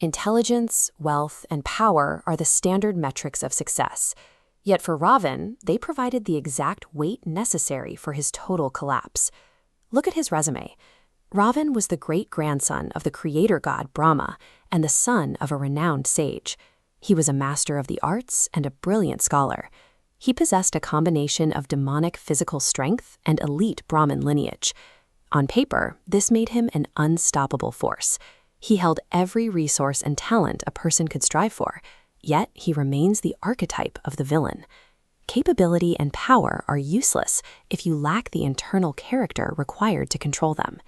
Intelligence, wealth, and power are the standard metrics of success. Yet for Ravan, they provided the exact weight necessary for his total collapse. Look at his resume. Ravan was the great-grandson of the creator god Brahma and the son of a renowned sage. He was a master of the arts and a brilliant scholar. He possessed a combination of demonic physical strength and elite Brahmin lineage. On paper, this made him an unstoppable force. He held every resource and talent a person could strive for, yet he remains the archetype of the villain. Capability and power are useless if you lack the internal character required to control them.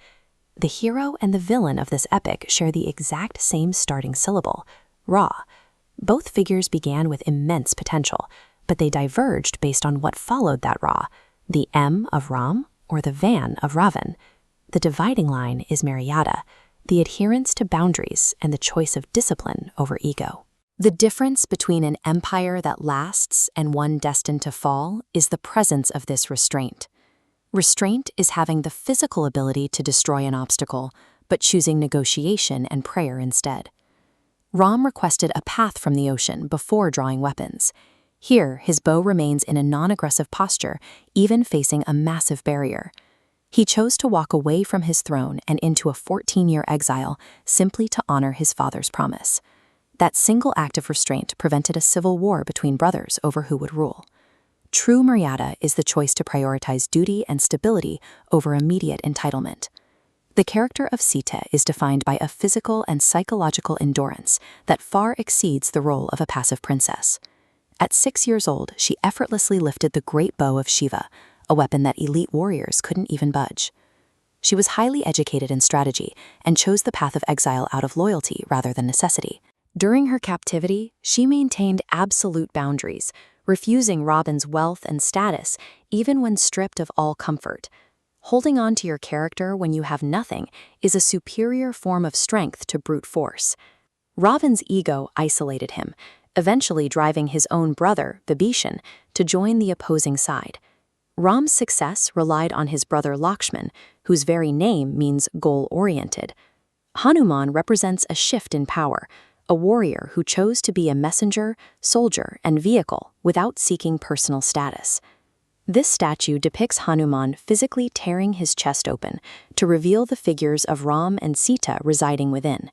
The hero and the villain of this epic share the exact same starting syllable, Ra. Both figures began with immense potential, but they diverged based on what followed that Ra, the M of Ram or the Van of Ravan. The dividing line is Maryada, the adherence to boundaries and the choice of discipline over ego. The difference between an empire that lasts and one destined to fall is the presence of this restraint. Restraint is having the physical ability to destroy an obstacle, but choosing negotiation and prayer instead. Ram requested a path from the ocean before drawing weapons. Here, his bow remains in a non-aggressive posture, even facing a massive barrier. He chose to walk away from his throne and into a 14-year exile simply to honor his father's promise. That single act of restraint prevented a civil war between brothers over who would rule. True Maryada is the choice to prioritize duty and stability over immediate entitlement. The character of Sita is defined by a physical and psychological endurance that far exceeds the role of a passive princess. At 6 years old, she effortlessly lifted the great bow of Shiva, a weapon that elite warriors couldn't even budge. She was highly educated in strategy and chose the path of exile out of loyalty rather than necessity. During her captivity, she maintained absolute boundaries, refusing Ravan's wealth and status even when stripped of all comfort. Holding on to your character when you have nothing is a superior form of strength to brute force. Ravan's ego isolated him, eventually driving his own brother, Vibhishan, to join the opposing side. Ram's success relied on his brother Lakshman, whose very name means goal-oriented. Hanuman represents a shift in power, a warrior who chose to be a messenger, soldier, and vehicle without seeking personal status. This statue depicts Hanuman physically tearing his chest open to reveal the figures of Ram and Sita residing within.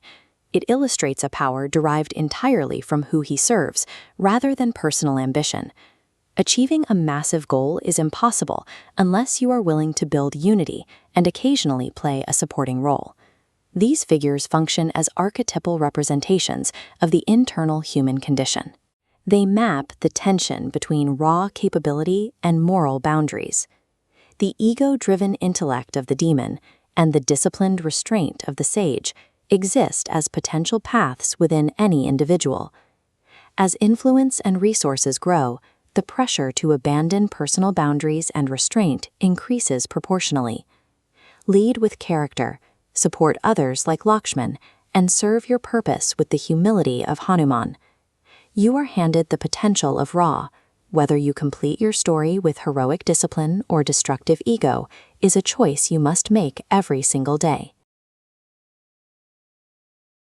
It illustrates a power derived entirely from who he serves, rather than personal ambition. Achieving a massive goal is impossible unless you are willing to build unity and occasionally play a supporting role. These figures function as archetypal representations of the internal human condition. They map the tension between raw capability and moral boundaries. The ego-driven intellect of the demon and the disciplined restraint of the sage exist as potential paths within any individual. As influence and resources grow, the pressure to abandon personal boundaries and restraint increases proportionally. Lead with character, support others like Lakshman, and serve your purpose with the humility of Hanuman. You are handed the potential of Ra. Whether you complete your story with heroic discipline or destructive ego is a choice you must make every single day.